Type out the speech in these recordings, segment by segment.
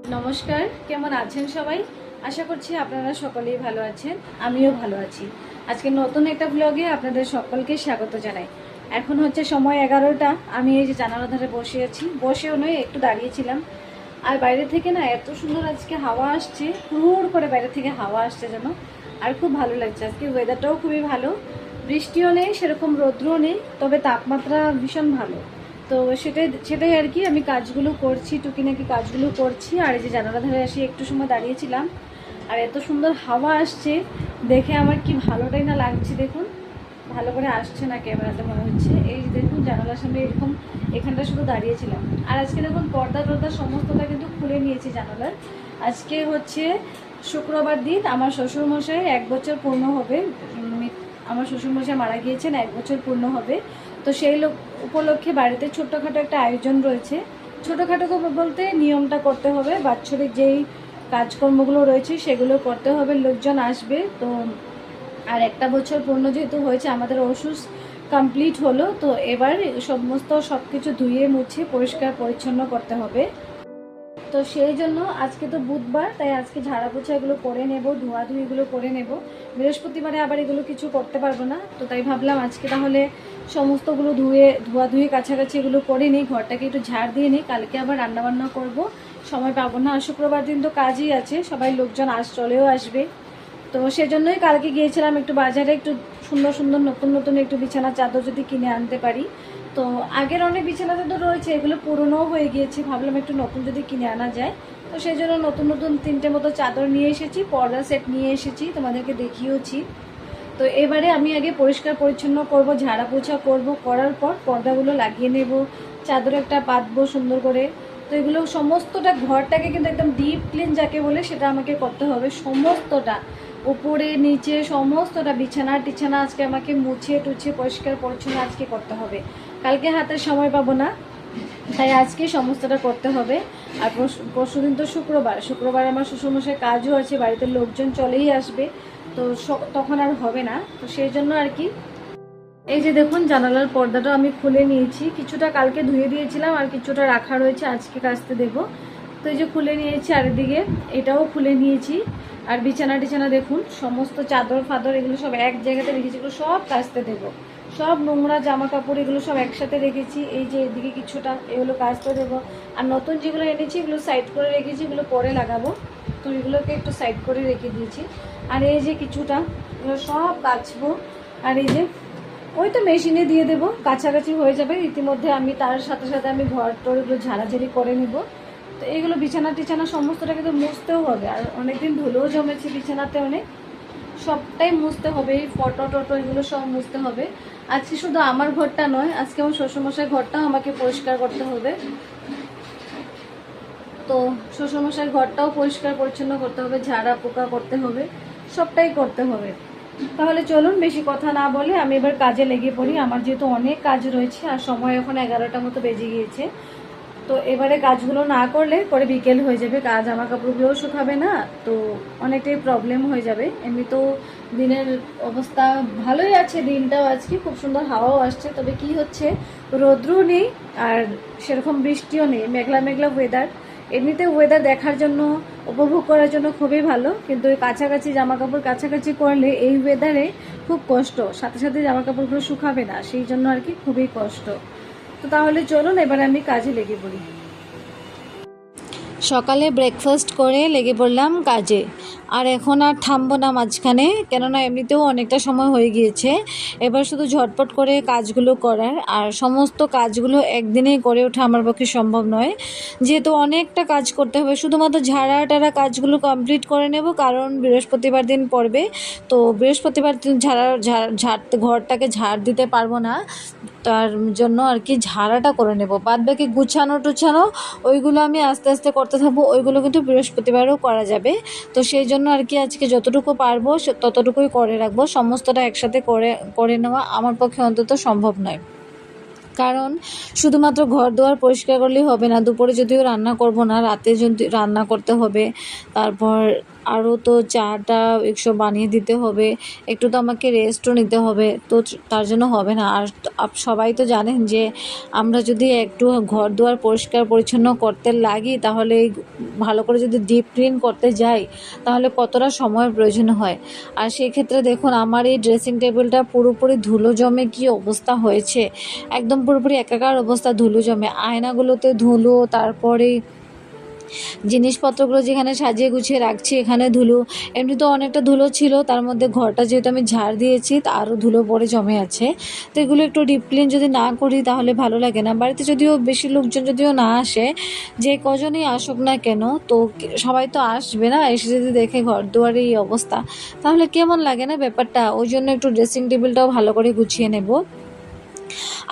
নমস্কার, কেমন আছেন সবাই? আশা করছি আপনারা সকলেই ভালো আছেন, আমিও ভালো আছি। আজকে নতুন একটা ব্লগে আপনাদের সকলকে স্বাগত জানাই। এখন হচ্ছে সময় 11টা। আমি এই যে জানালার ধারে বসে আছি, বসেও নয় একটু দাঁড়িয়েছিলাম। আর বাইরে থেকে না এত সুন্দর আজকে হাওয়া আসছে, হুড় করে বাইরে থেকে হাওয়া আসছে যেন, আর খুব ভালো লাগছে। আজকে ওয়েদারটাও খুবই ভালো, বৃষ্টিও নেই, সেরকম রৌদ্রও নেই, তবে তাপমাত্রা ভীষণ ভালো। তো সেটাই আর কি, আমি কাজগুলো করছি, টুকিনাকি কাজগুলো করছি। আর এই যে জানালা ধারে আসি একটু সময় দাঁড়িয়েছিলাম, আর এত সুন্দর হাওয়া আসছে দেখে আমার কি ভালোটাই না লাগছে। দেখুন, ভালো করে আসছে না ক্যামেরাতে মনে হচ্ছে। এই যে দেখুন জানালার সামনে এরকম এখানটা শুধু দাঁড়িয়েছিলাম। আর আজকে দেখুন পর্দা টর্দা সমস্তটা কিন্তু খুলে নিয়েছি জানালার। আজকে হচ্ছে শুক্রবার দিন, আমার শ্বশুরমশাই 1 বছর পূর্ণ হবে। আমার শ্বশুরমশাই মারা গিয়েছেন, 1 বছর পূর্ণ হবে। তো সেই উপলক্ষে বাড়িতে ছোট্টখাটো একটা আয়োজন রয়েছে। ছোটোখাটো বলতে নিয়মটা করতে হবে, বাৎসরিক যেই কাজকর্মগুলো রয়েছে সেগুলো করতে হবে, লোকজন আসবে। তো আর 1 বছর পূর্ণ যেহেতু হয়েছে, আমাদের ওষুধ কমপ্লিট হলো, তো এবার সব কিছু ধুয়ে মুছে পরিষ্কার পরিচ্ছন্ন করতে হবে। তো সেই জন্য আজকে তো বুধবার, তাই আজকে ঝাড়া পোছা এগুলো করে নেব, ধোয়াধুয়িগুলো করে নেব। বৃহস্পতিবারে আবার এগুলো কিছু করতে পারবো না, তো তাই ভাবলাম আজকে তাহলে সমস্তগুলো ধোয়াধুয়ি কাছাকাছি এগুলো করে নিই, ঘরটাকে একটু ঝাড় দিয়ে নিই। কালকে আবার রান্নাবান্না করব, সময় পাবো না। আর শুক্রবার দিন তো কাজই আছে, সবাই লোকজন চলেও আসবে। তো সেজন্যই কালকে গিয়েছিলাম একটু বাজারে, একটু সুন্দর সুন্দর নতুন নতুন একটু বিছানার চাদর যদি কিনে আনতে পারি। তো আগের অনেক বিছানা চাদর রয়েছে, এগুলো পুরনোও হয়ে গিয়েছে, ভাবলাম একটু নতুন যদি কিনে আনা যায়। তো সেই জন্য নতুন নতুন 3টে মতো চাদর নিয়ে এসেছি, পর্দা সেট নিয়ে এসেছি, তোমাদেরকে দেখিয়েওছি। তো এবারে আমি আগে পরিষ্কার পরিচ্ছন্ন করব, ঝাড়া পোছা করব, করার পর পর্দাগুলো লাগিয়ে নেব, চাদর একটা পাতবো সুন্দর করে। তো এগুলো সমস্তটা, ঘরটাকে কিন্তু একদম ডিপ ক্লিন যাকে বলে সেটা আমাকে করতে হবে, সমস্তটা উপরে নিচে সমস্তটা, বিছানা টিছানা আজকে আমাকে মুছে টুছে পরিষ্কার পরিচ্ছন্ন আজকে করতে হবে। কালকে হাতে সময় পাবো না, তাই আজকে সমস্তটা করতে হবে। আর পরশু দিন তো শুক্রবার আমার শ্বশুরমশাই কাজও আছে, বাড়িতে লোকজন চলেই আসবে, তো তখন আর হবে না। তো সেই জন্য আর কি, এই যে দেখুন জানালার পর্দাটা আমি খুলে নিয়েছি, কিছুটা কালকে ধুয়ে দিয়েছিলাম আর কিছুটা রাখা রয়েছে, আজকে কাচতে দেবো। তো এই যে খুলে নিয়েছি, আর এদিকে এটাও খুলে নিয়েছি। আর বিছানা টিছানা দেখুন, সমস্ত চাদর ফাদর এগুলো সব এক জায়গাতে রেখেছি, এগুলো সব কাচতে দেবো। সব নোংরা জামা কাপড় এগুলো সব একসাথে রেখেছি, এই যে এদিকে কিছুটা এগুলো কাচতে দেবো। আর নতুন যেগুলো এনেছি এগুলো সাইড করে রেখেছি, এগুলো পরে লাগাবো, তো এগুলোকে একটু সাইড করে রেখে দিয়েছি। আর এই যে কিছুটা এগুলো সব কাচবো। আর এই যে ওই তো মেশিনে দিয়ে দেবো, কাছাকাছি হয়ে যাবে ইতিমধ্যে। আমি তার সাথে সাথে আমি ঘর টর এগুলো ঝাড়াঝাড়ি করে নেব। তো এইগুলো বিছানা টিছানা সমস্তটা কিন্তু মুছতেও হবে, আর অনেকদিন ধুলেও জমেছে বিছানাতে অনেক, সবটাই মুছতে হবে। এই ফটো টটো এগুলো সব মুছতে হবে। আজকে শুধু আমার ঘরটা নয়, আজকে আমার শ্বশুরমশাই ঘরটাও আমাকে পরিষ্কার করতে হবে। তো শ্বশুরমশাই ঘরটাও পরিষ্কার পরিচ্ছন্ন করতে হবে, ঝাড়া পোকা করতে হবে, সবটাই করতে হবে। তাহলে চলুন বেশি কথা না বলে আমি এবার কাজে লেগে পড়ি। আমার যেহেতু অনেক কাজ রয়েছে, আর সময় এখন 11টা মতো বেজে গিয়েছে। তো এবারে কাজগুলো না করলে পরে বিকেল হয়ে যাবে, কাজ জামা কাপড়গুলোও শুকাবে না, তো অনেকটাই প্রবলেম হয়ে যাবে। এমনি তো দিনের অবস্থা ভালোই আছে, দিনটাও আজকে খুব সুন্দর হাওয়াও আসছে, তবে কি হচ্ছে রৌদ্রও নেই আর সেরকম বৃষ্টিও নেই, মেঘলা মেঘলা ওয়েদার। এমনিতে ওয়েদার দেখার জন্য, উপভোগ করার জন্য খুবই ভালো, কিন্তু ওই কাছাকাছি জামা কাপড় কাছাকাছি করলে এই ওয়েদারে খুব কষ্ট, সাথে সাথে জামা কাপড়গুলো শুকাবে না, সেই জন্য আর কি খুবই কষ্ট। তো তাহলে চলুন এবার আমি কাজে লেগে পড়ি। সকালে ব্রেকফাস্ট করে লেগে পড়লাম কাজে, আর এখন আর থামবো না মাঝখানে, কেননা এমনিতেও অনেকটা সময় হয়ে গিয়েছে। এবার শুধু ঝটপট করে কাজগুলো করার, আর সমস্ত কাজগুলো একদিনেই করে ওঠা আমার পক্ষে সম্ভব নয়, যেহেতু অনেকটা কাজ করতে হবে। শুধুমাত্র ঝাড়া টাড়া কাজগুলো কমপ্লিট করে নেব, কারণ বৃহস্পতিবার দিন পড়বে, তো বৃহস্পতিবার দিন ঘরটাকে ঝাড় দিতে পারবো না, তার জন্য আর কি ঝাড়াটা করে নেব। বাদ বাকি গুছানো টুছানো ওইগুলো আমি আস্তে আস্তে করতে থাকবো, ওইগুলো কিন্তু বৃহস্পতিবারও করা যাবে। তো সেই জন্য আর কি আজকে যতটুকু পারবো ততটুকুই করে রাখবো, সমস্তটা একসাথে করে নেওয়া আমার পক্ষে অন্তত সম্ভব নয়। কারণ শুধুমাত্র ঘর দুয়ার পরিষ্কার করলেই হবে না, দুপুরে যদিও রান্না করব না, রাতে যদি রান্না করতে হবে, তারপর আরও তো চাটা একশো বানিয়ে দিতে হবে, একটু তো আমাকে রেস্টও নিতে হবে, তো তার জন্য হবে না। আর সবাই তো জানেন যে আমরা যদি একটু ঘর দুয়ার পরিষ্কার পরিচ্ছন্ন করতে লাগি, তাহলে ভালো করে যদি ডিপ ক্লিন করতে যাই তাহলে কতটা সময়ের প্রয়োজন হয়। আর সেই ক্ষেত্রে দেখুন আমার এই ড্রেসিং টেবিলটা পুরোপুরি ধুলো জমে কি অবস্থা হয়েছে, একদম পুরোপুরি একাকার অবস্থা, ধুলো জমে, আয়নাগুলোতে ধুলো, তারপরে জিনিসপত্রগুলো যেখানে সাজিয়ে গুছিয়ে রাখছি এখানে ধুলো, এমনি তো অনেকটা ধুলো ছিল, তার মধ্যে ঘরটা যেহেতু আমি ঝাড় দিয়েছি তা আরও ধুলো পড়ে জমে আছে। তো এগুলো একটু ডিপ ক্লিন যদি না করি তাহলে ভালো লাগে না। বাড়িতে যদিও বেশি লোকজন যদিও না আসে, যে কজনই আসুক না কেন, তো সবাই তো আসবে না, এসে যদি দেখে ঘর দুয়ারে এই অবস্থা তাহলে কেমন লাগে না ব্যাপারটা। ওই জন্য একটু ড্রেসিং টেবিলটাও ভালো করে গুছিয়ে নেব।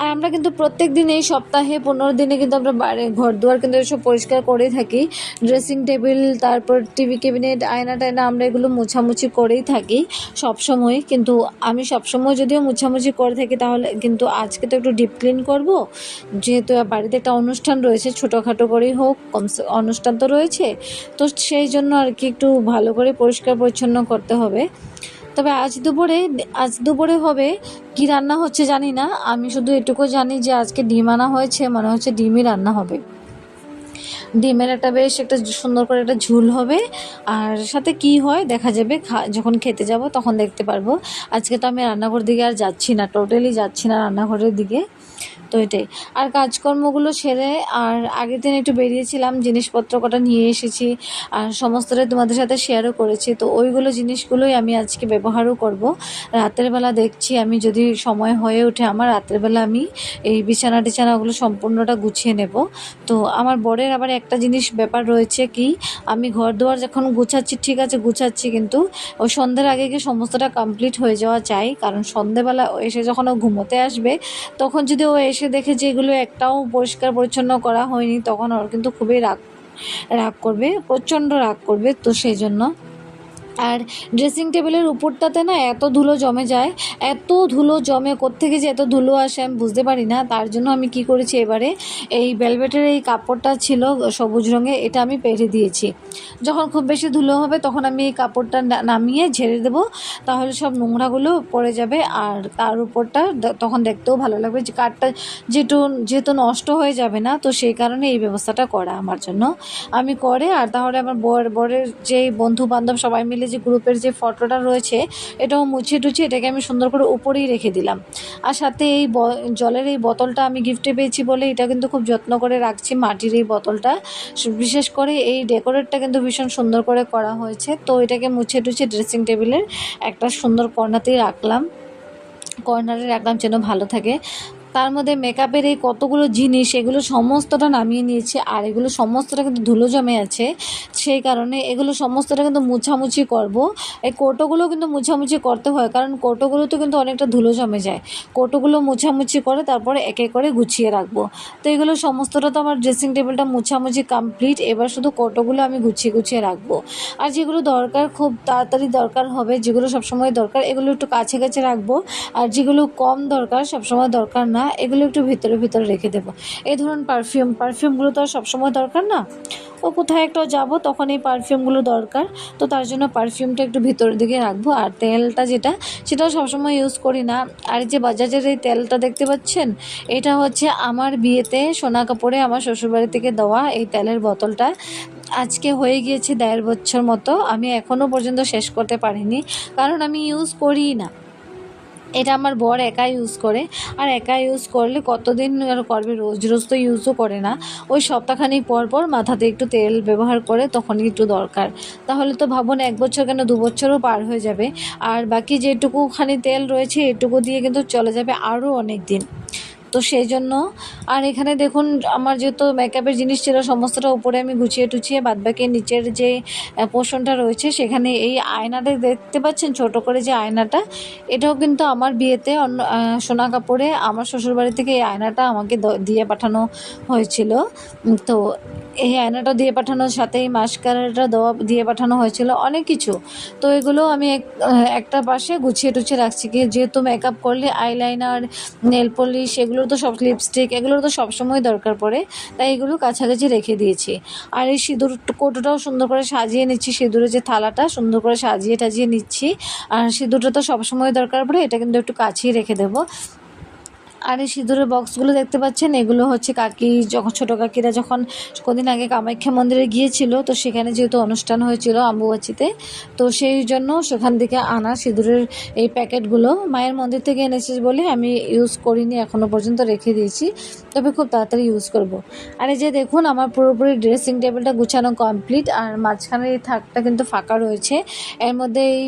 আর আমরা কিন্তু প্রত্যেক দিন এই সপ্তাহে 15 দিনে কিন্তু আমরা ঘর দুয়ার কিন্তু এসব পরিষ্কার করেই থাকি। ড্রেসিং টেবিল, তারপর টিভি ক্যাবিনেট, আয়না টায়না আমরা এগুলো মোছামুছি করেই থাকি সবসময়। কিন্তু আমি সবসময় যদিও মোছামুছি করে থাকি তাহলে কিন্তু আজকে তো একটু ডিপ ক্লিন করব, যেহেতু বাড়িতে একটা অনুষ্ঠান রয়েছে, ছোটোখাটো করেই হোক অনুষ্ঠান তো রয়েছে, তো সেই জন্য আর কি একটু ভালো করে পরিষ্কার পরিচ্ছন্ন করতে হবে। তবে আজ দুপুরে হবে কি রান্না হচ্ছে জানি না, আমি শুধু এটুকু জানি যে আজকে ডিম আনা হয়েছে, মনে হচ্ছে ডিমই রান্না হবে। ডিমের একটা বেশ একটা সুন্দর করে একটা ঝোল হবে, আর সাথে কি হয় দেখা যাবে, যখন খেতে যাব তখন দেখতে পারবো। আজকে তো আমি রান্নাঘর দিকে আর যাচ্ছি না, টোটালি যাচ্ছি না রান্নাঘরের দিকে। তো এটাই, আর কাজকর্মগুলো সেরে আর আগের দিন একটু বেরিয়েছিলাম, জিনিসপত্র কটা নিয়ে এসেছি আর সমস্তটাই তোমাদের সাথে শেয়ারও করেছি। তো ওইগুলো জিনিসগুলোই আমি আজকে ব্যবহারও করব। রাতের বেলা দেখছি আমি যদি সময় হয়ে ওঠে আমার, রাতের বেলা আমি এই বিছানাগুলো সম্পূর্ণটা গুছিয়ে নেব। তো আমার বরের আবার একটা জিনিস ব্যাপার রয়েছে কি, আমি ঘর দুয়ার যখন গুছাচ্ছি ঠিক আছে গুছাচ্ছি, কিন্তু ওই সন্ধ্যের আগে গিয়ে সমস্তটা কমপ্লিট হয়ে যাওয়া চাই, কারণ সন্ধ্যেবেলা এসে যখন ও ঘুমোতে আসবে তখন যদি ও এসে দেখে যে এগুলো একটাও পরিষ্কার পরিচ্ছন্ন করা হয়নি, তখন ওর কিন্তু খুবই রাগ করবে, প্রচণ্ড রাগ করবে। তো সেই জন্য, আর ড্রেসিং টেবিলের উপরটাতে না এত ধুলো জমে যায়, এত ধুলো জমে, কোত্থেকে যে এত ধুলো আসে আমি বুঝতে পারি না। তার জন্য আমি কি করেছি, এবারে এই ভেলভেটের এই কাপড়টা ছিল সবুজ রঙের, এটা আমি পেরে দিয়েছি। যখন খুব বেশি ধুলো হবে তখন আমি এই কাপড়টা নামিয়ে ঝেড়ে দেবো, তাহলে সব নোংরাগুলো পড়ে যাবে, আর তার উপরটা তখন দেখতেও ভালো লাগবে, যে কাঠটা যেহেতু নষ্ট হয়ে যাবে না, তো সেই কারণে এই ব্যবস্থাটা করা আমার জন্য আমি করে। আর তাহলে আমার বরের যে বন্ধু বান্ধব সবাই মিলে যে গ্রুপের যে ফটোটা রয়েছে এটাও মুছিয়ে টুছিয়ে এটাকে আমি সুন্দর করে উপরেই রেখে দিলাম। আর সাথে এই জলের এই বোতলটা আমি গিফটে পেয়েছি বলে এটা কিন্তু খুব যত্ন করে রাখছি, মাটির এই বোতলটা। বিশেষ করে এই ডেকোরেটটা কিন্তু ভীষণ সুন্দর করে করা হয়েছে। তো এটাকে মুছিয়ে টুছিয়ে ড্রেসিং টেবিলের একটা সুন্দর কর্নারে রাখলাম যেন ভালো থাকে। তার মধ্যে মেকআপের এই কতগুলো জিনিস এগুলো সমস্তটা নামিয়ে নিয়েছি, আর এগুলো সমস্তটা কিন্তু ধুলো জমে আছে, সেই কারণে এগুলো সমস্তটা কিন্তু মুছামুছি করব। এই কৌটোগুলো কিন্তু মুছামুছি করতে হয়, কারণ কৌটোগুলোতে কিন্তু অনেকটা ধুলো জমে যায়। কৌটোগুলো মুছামুছি করে তারপরে একে করে গুছিয়ে রাখবো। তো এগুলো সমস্তটা তো আমার ড্রেসিং টেবিলটা মুছামুছি কমপ্লিট, এবার শুধু কৌটোগুলো আমি গুছিয়ে রাখবো। আর যেগুলো দরকার, খুব তাড়াতাড়ি দরকার হবে, যেগুলো সবসময় দরকার এগুলো একটু কাছে রাখবো, আর যেগুলো কম দরকার, সবসময় দরকার না, এগুলো একটু ভিতরে রেখে দেবো। এই ধরুন পারফিউমগুলো তো আর সবসময় দরকার না, ও কোথায় একটা যাব তখন এই পারফিউমগুলো দরকার, তো তার জন্য পারফিউমটা একটু ভিতরের দিকে রাখবো। আর তেলটা সেটাও সবসময় ইউজ করি না। আর যে বাজাজের এই তেলটা দেখতে পাচ্ছেন, এটা হচ্ছে আমার বিয়েতে সোনা কাপড়ে আমার শ্বশুরবাড়ি থেকে দেওয়া এই তেলের বোতলটা। আজকে হয়ে গিয়েছে 1.5 বছর মতো, আমি এখনও পর্যন্ত শেষ করতে পারিনি, কারণ আমি ইউজ করিই না। এটা আমার বর একা ইউজ করে, আর একা ইউজ করলে কতদিন আর করবে, রোজ তো ইউজও করে না, ওই সপ্তাহখানিক পর মাথাতে একটু তেল ব্যবহার করে, তখনই একটু দরকার। তাহলে তো ভাবুন 1 বছর কেন 2 বছরও পার হয়ে যাবে, আর বাকি যেটুকুখানি তেল রয়েছে এটুকু দিয়ে কিন্তু চলে যাবে আরও অনেক দিন। তো সেই জন্য, আর এখানে দেখুন আমার যেহেতু মেকআপের জিনিস ছিল সমস্তটা উপরে আমি গুছিয়ে টুছিয়ে, বাদবাকি নিচের যে পোর্শনটা রয়েছে সেখানে এই আয়নাটা দেখতে পাচ্ছেন, ছোট করে যে আয়নাটা, এটাও কিন্তু আমার বিয়েতে সোনা কাপড়ে আমার শ্বশুরবাড়ি থেকে এই আয়নাটা আমাকে দিয়ে পাঠানো হয়েছিল। তো এই আয়নাটা দিয়ে পাঠানোর সাথে এই মাস্কারাটা দিয়ে পাঠানো হয়েছিল, অনেক কিছু। তো এগুলো আমি একটা পাশে গুছিয়ে টুছিয়ে রাখছি, কি যেহেতু মেকআপ করলে আইলাইনার, নেল পলিশ, এগুলো তো সব, লিপস্টিক, এগুলোর তো সবসময় দরকার পড়ে, তাই এগুলো কাছাকাছি রেখে দিয়েছি। আর এই সিঁদুর কৌটোটাও সুন্দর করে সাজিয়ে নিচ্ছি, সিঁদুরের যে থালাটা সুন্দর করে সাজিয়ে টাজিয়ে নিচ্ছি। আর সিঁদুরটা তো সবসময় দরকার পড়ে, এটা কিন্তু একটু কাছেই রেখে দেবো। আর এই সিঁদুরের বক্সগুলো দেখতে পাচ্ছেন, এগুলো হচ্ছে কাকি যখন ছোটো কাকিরা যখন কদিন আগে কামাখ্যা মন্দিরে গিয়েছিল, তো সেখানে যেহেতু অনুষ্ঠান হয়েছিল অম্বুবাচীতে, তো সেই জন্য সেখান থেকে আনা সিঁদুরের এই প্যাকেটগুলো মায়ের মন্দির থেকে এনেছে বলে আমি ইউজ করিনি, এখনও পর্যন্ত রেখে দিয়েছি, তবে খুব তাড়াতাড়ি ইউজ করব। আর এই যে দেখুন আমার পুরোপুরি ড্রেসিং টেবিলটা গুছানো কমপ্লিট, আর মাঝখানের এই থাকটা কিন্তু ফাঁকা রয়েছে। এর মধ্যে এই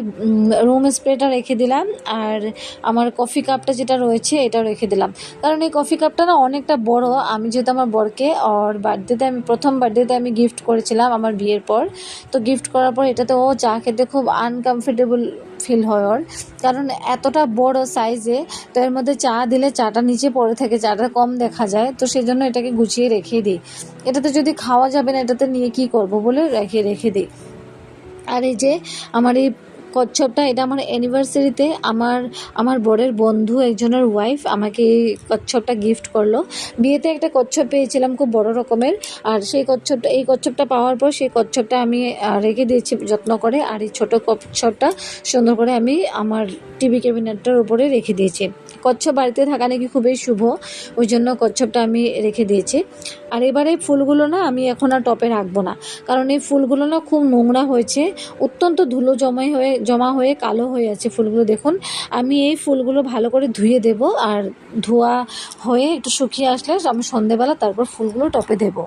রুম স্প্রেটা রেখে দিলাম, আর আমার কফি কাপটা যেটা রয়েছে এটাও রেখে দিলাম, কারণ এই কফি কাপটা না অনেকটা বড়। আমি যেহেতু আমার বরকে ওর বার্থডেতে আমি প্রথম বার্থডেতে আমি গিফট করেছিলাম আমার বিয়ের পর, তো গিফট করার পর এটাতে ও চা খেতে খুব আনকমফোর্টেবল ফিল হয় ওর, কারণ এতটা বড় সাইজে, তো এর মধ্যে চা দিলে চাটা নিচে পড়ে থাকে, চাটা কম দেখা যায়, তো সেই জন্য এটাকে গুছিয়ে রেখে দিই। এটাতে যদি খাওয়া যাবে না, এটাতে নিয়ে কি করব বলে রেখে দিই। আর এই যে আমার এই কচ্ছপটা, এটা আমার অ্যানিভার্সারিতে আমার বরের বন্ধু একজনের ওয়াইফ আমাকে এই কচ্ছপটা গিফট করলো। বিয়েতে একটা কচ্ছপ পেয়েছিলাম খুব বড় রকমের, আর এই কচ্ছপটা পাওয়ার পর সেই কচ্ছপটা আমি রেখে দিয়েছি যত্ন করে, আর এই ছোটো কচ্ছপটা সুন্দর করে আমি আমার টিভি ক্যাবিনেটটার উপরে রেখে দিয়েছি। কচ্ছপ বাড়িতে থাকা নাকি খুবই শুভ, ওই জন্য কচ্ছপটা আমি রেখে দিয়েছি। আর এবারে ফুলগুলো না আমি এখন আর টপে রাখবো না, কারণ এই ফুলগুলো না খুব নোংরা হয়েছে, অত্যন্ত ধুলো জমা হয়ে কালো হয়ে আছে ফুলগুলো। দেখুন আমি এই ফুলগুলো ভালো করে ধুয়ে দেব, আর ধোয়া হয়ে একটু শুকিয়ে আসলে আমি সন্ধেবেলা তারপর ফুলগুলো টপে দেব।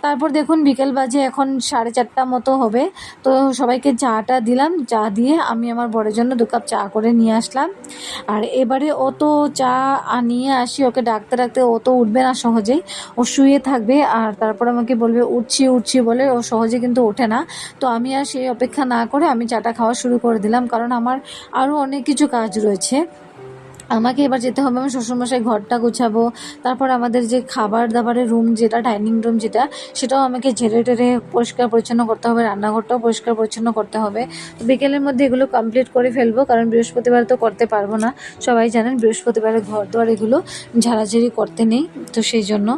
তারপর দেখুন বিকেল বাজে এখন 4:30 মতো হবে, তো সবাইকে চাটা দিলাম, চা দিয়ে আমি আমার বরের জন্য 2 কাপ চা করে নিয়ে আসলাম। আর এবারে ও তো চা নিয়ে আসি, ওকে ডাকতে ডাকতে ও তো উঠবে না সহজেই, ও শুয়ে থাকবে, আর তারপর আমাকে বলবে উঠছি বলে ও সহজে কিন্তু ওঠে না। তো আমি আর সেই অপেক্ষা না করে আমি চাটা খাওয়া শুরু করে দিলাম, কারণ আমার আরও অনেক কিছু কাজ রয়েছে। আমাকে এবার যেতে হবে, আমার শ্বশুরমশাই ঘরটা গুছাবো, তারপর আমাদের যে খাবার দাবারের রুম যেটা ডাইনিং রুম যেটা, সেটাও আমাকে ঝেড়ে টেরে পরিষ্কার পরিচ্ছন্ন করতে হবে, রান্নাঘরটাও পরিষ্কার পরিচ্ছন্ন করতে হবে। তো বিকেলের মধ্যে এগুলো কমপ্লিট করে ফেলবো, কারণ বৃহস্পতিবার তো করতে পারবো না, সবাই জানেন বৃহস্পতিবারে ঘর দুয়ার এগুলো ঝাড়াঝাড়ি করতে নেই, তো সেই জন্য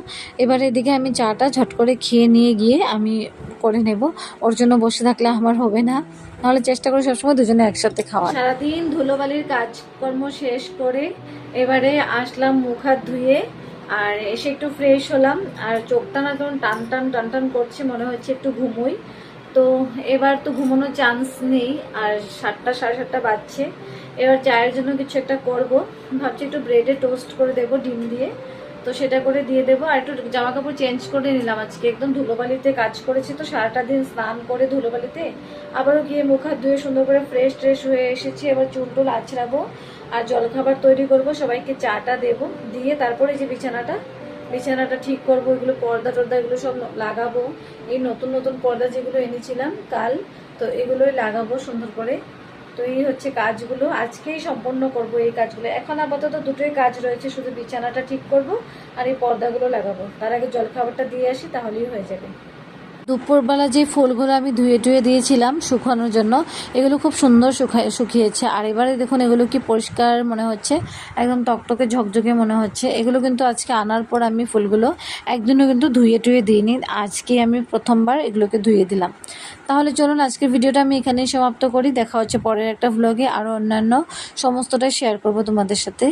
এবার এদিকে আমি চাটা ঝট করে খেয়ে নিয়ে গিয়ে আমি করে নেব, ওর জন্য বসে থাকলে আমার হবে না, নাহলে চেষ্টা করি সবসময় দুজনে একসাথে খাওয়া। সারাদিন ধুলোবালির কাজকর্ম শেষ করে এবারে আসলাম মুখ হাত ধুয়ে, আর এসে একটু ফ্রেশ হলাম, আর চোখটা না কেমন টান টান করছে, মনে হচ্ছে একটু ঘুমোই। তো এবার তো ঘুমানোর চান্স নেই, আর 7টা 7:30 বাজছে। এবার চায়ের জন্য কিছু একটা করব, ভাবছি একটু ব্রেডে টোস্ট করে দেবো ডিম দিয়ে, তো সেটা করে দিয়ে দেবো। আর একটু জামা কাপড় চেঞ্জ করে নিলাম, আজকে একদম ধুলোবালিতে কাজ করেছি, তো সারাটা দিন স্নান করে ধুলোবালিতে আবারও গিয়ে মুখ হাত ধুয়ে সুন্দর করে ফ্রেশ হয়ে এসেছি। এবার চুল টুল আছড়াবো আর জলখাবার তৈরি করব, সবাইকে চাটা দেবো, দিয়ে তারপরে যে বিছানাটা ঠিক করবো, এগুলো পর্দা টর্দা এগুলো সব লাগাবো, এই নতুন নতুন পর্দা যেগুলো এনেছিলাম কাল, তো এগুলোই লাগাবো সুন্দর করে। তো এই হচ্ছে কাজগুলো, আজকেই সম্পন্ন করব এই কাজগুলো। এখন আপাতত দুটোই কাজ রয়েছে, শুধু বিছানাটা ঠিক করব আর এই পর্দাগুলো লাগাবো, তার আগে জলখাবারটা দিয়ে আসি, তাহলেই হয়ে যাবে। দুপুরবেলা যে ফুলগুলো আমি ধুয়ে দিয়েছিলাম শুকানোর জন্য, এগুলো খুব সুন্দর শুকিয়েছে, আর এবারে দেখুন এগুলো কি পরিষ্কার মনে হচ্ছে, একদম টকটকে ঝকঝকে মনে হচ্ছে। এগুলো কিন্তু আজকে আনার পর আমি ফুলগুলো একদিনও কিন্তু ধুয়ে দিইনি, আজকে আমি প্রথমবার এগুলোকে ধুয়ে দিলাম। তাহলে চলুন আজকের ভিডিওটা আমি এখানেই সমাপ্ত করি, দেখা হচ্ছে পরের একটা ভ্লগে, আরও অন্যান্য সমস্তটাই শেয়ার করব তোমাদের সাথে।